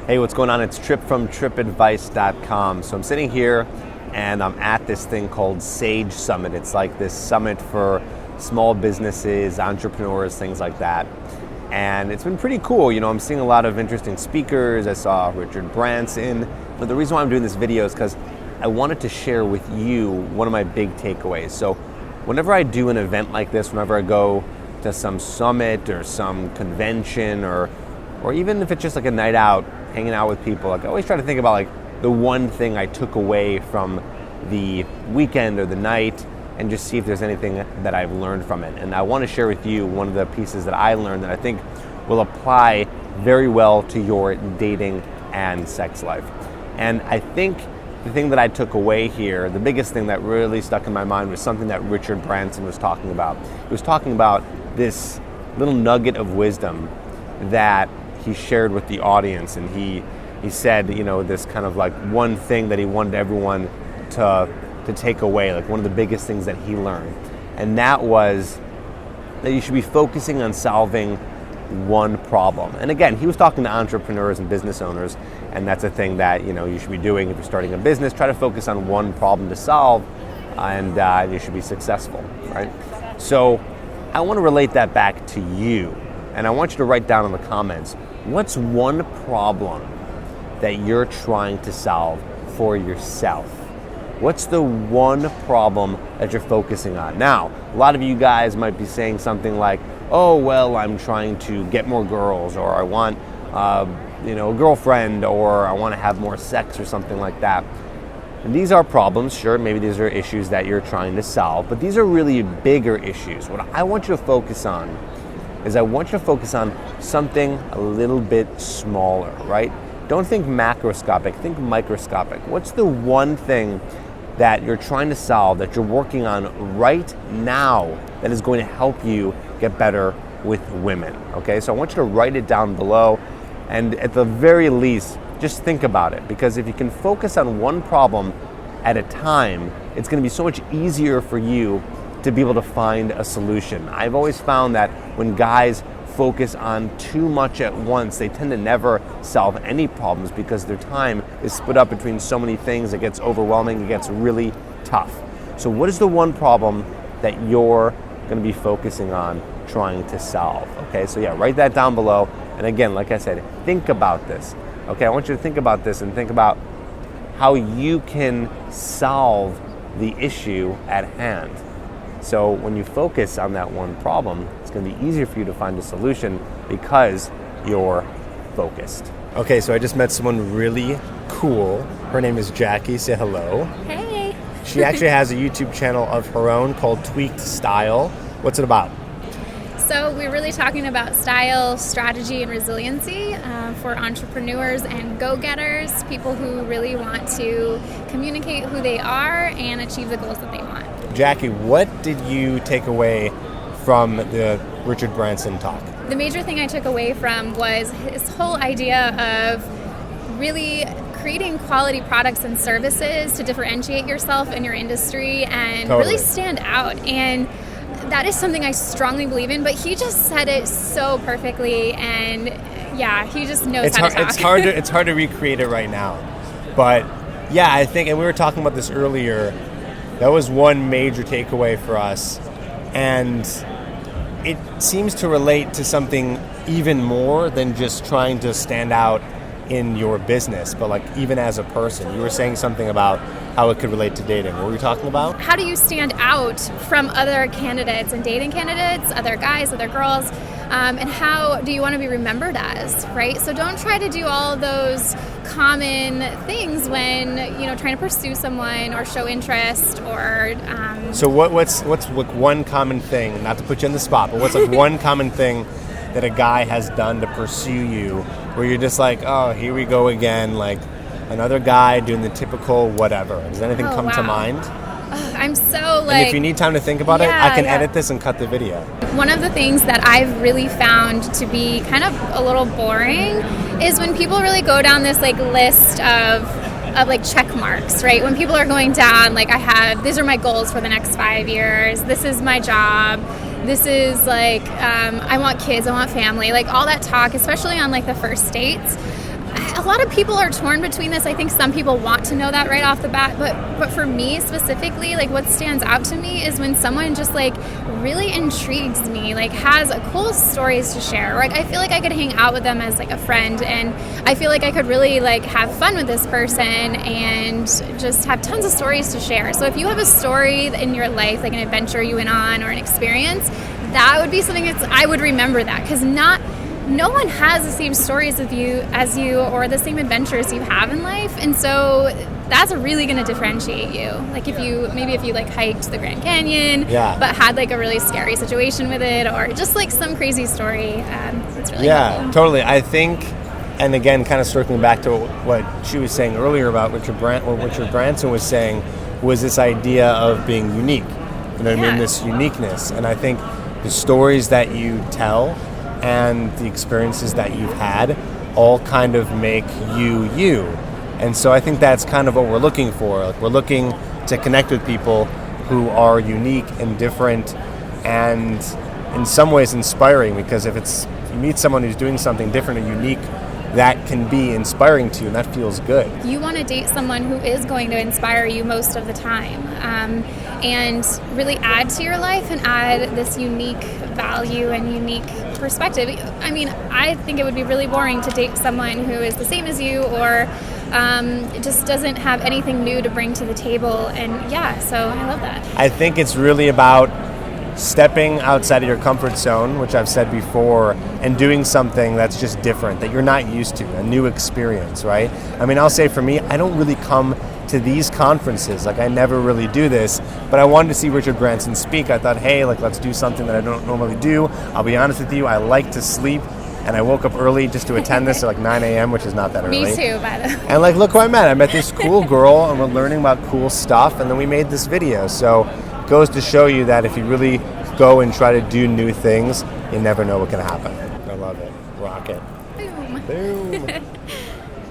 Hey, what's going on? It's Tripp from trippadvice.com. So I'm sitting here and I'm at this thing called Sage Summit. It's like this summit for small businesses, entrepreneurs, things like that. And it's been pretty cool. You know, I'm seeing a lot of interesting speakers. I saw Richard Branson. But the reason why I'm doing this video is because I wanted to share with you one of my big takeaways. So whenever I do an event like this, whenever I go to some summit or some convention or even if it's just like a night out, hanging out with people, like I always try to think about like the one thing I took away from the weekend or the night and just see if there's anything that I've learned from it. And I want to share with you one of the pieces that I learned that I think will apply very well to your dating and sex life. And I think the thing that I took away here, the biggest thing that really stuck in my mind was something that Richard Branson was talking about. He was talking about this little nugget of wisdom that he shared with the audience, and he said, you know, this kind of like one thing that he wanted everyone to take away, like one of the biggest things that he learned, and that was that you should be focusing on solving one problem. And again, he was talking to entrepreneurs and business owners, and that's a thing that, you know, you should be doing if you're starting a business. Try to focus on one problem to solve, and you should be successful, right? So I want to relate that back to you, and I want you to write down in the comments, what's one problem that you're trying to solve for yourself? What's the one problem that you're focusing on? Now, a lot of you guys might be saying something like, oh, well, I'm trying to get more girls, or I want a girlfriend, or I want to have more sex, or something like that. And these are problems, sure, maybe these are issues that you're trying to solve, but these are really bigger issues. What I want you to focus on is I want you to focus on something a little bit smaller, right? Don't think macroscopic, think microscopic. What's the one thing that you're trying to solve, that you're working on right now, that is going to help you get better with women, okay? So I want you to write it down below, and at the very least, just think about it, because if you can focus on one problem at a time, it's going to be so much easier for you to be able to find a solution. I've always found that when guys focus on too much at once, they tend to never solve any problems because their time is split up between so many things. It gets overwhelming, it gets really tough. So what is the one problem that you're going to be focusing on trying to solve? Okay, so yeah, write that down below. And again, like I said, think about this. Okay, I want you to think about this and think about how you can solve the issue at hand. So when you focus on that one problem, it's going to be easier for you to find a solution because you're focused. Okay, so I just met someone really cool. Her name is Jackie. Say hello. Hey. She actually has a YouTube channel of her own called Tweaked Style. What's it about? So we're really talking about style, strategy, and resiliency for entrepreneurs and go-getters, people who really want to communicate who they are and achieve the goals that they want. Jackie, what did you take away from the Richard Branson talk? The major thing I took away from was his whole idea of really creating quality products and services to differentiate yourself in your industry and really stand out. And that is something I strongly believe in, but he just said it so perfectly, and yeah, he just knows how to talk. It's hard to recreate it right now. But yeah, I think, and we were talking about this earlier, that was one major takeaway for us, and it seems to relate to something even more than just trying to stand out in your business, but like even as a person. You were saying something about how it could relate to dating. What were you talking about? How do you stand out from other candidates and dating candidates, other guys, other girls, and how do you want to be remembered as, right? So don't try to do all those common things when, you know, trying to pursue someone or show interest or... So what's like one common thing, not to put you on the spot, but what's like one common thing that a guy has done to pursue you where you're just like, oh, here we go again, like another guy doing the typical whatever. Does anything come to mind? I'm so like... And if you need time to think about it, I can edit this and cut the video. One of the things that I've really found to be kind of a little boring is when people really go down this like list of like check marks, right? When people are going down, like these are my goals for the next 5 years. This is my job. This is like, I want kids, I want family, like all that talk, especially on like the first dates. A lot of people are torn between this. I think some people want to know that right off the bat, but for me specifically, like what stands out to me is when someone just like really intrigues me, like has cool stories to share. Like I feel like I could hang out with them as like a friend, and I feel like I could really like have fun with this person and just have tons of stories to share. So if you have a story in your life, like an adventure you went on or an experience, that would be something I would remember that, because no one has the same stories as you or the same adventures you have in life, and so that's really going to differentiate you. Like if you like hiked the Grand Canyon, but had like a really scary situation with it, or just like some crazy story, it's really helpful. Totally. I think, and again, kind of circling back to what she was saying earlier about Richard Branson was saying, was this idea of being unique. You know what I mean? This uniqueness, and I think the stories that you tell and the experiences that you've had all kind of make you. And so I think that's kind of what we're looking for. Like we're looking to connect with people who are unique and different and in some ways inspiring, because if you meet someone who's doing something different and unique, that can be inspiring to you, and that feels good. You want to date someone who is going to inspire you most of the time, and really add to your life and add this unique value and unique perspective. I mean, I think it would be really boring to date someone who is the same as you, or just doesn't have anything new to bring to the table. And so I love that. I think it's really about stepping outside of your comfort zone, which I've said before, and doing something that's just different, that you're not used to, a new experience, right? I mean, I'll say for me, I don't really come to these conferences. Like I never really do this, but I wanted to see Richard Branson speak. I thought, hey, like let's do something that I don't normally do. I'll be honest with you, I like to sleep, and I woke up early just to attend this at like 9 a.m., which is not that early. Me too, by the way. And like, look who I met. I met this cool girl, and we're learning about cool stuff, and then we made this video. So it goes to show you that if you really go and try to do new things, you never know what can happen. I love it. Rock it. Boom. Boom.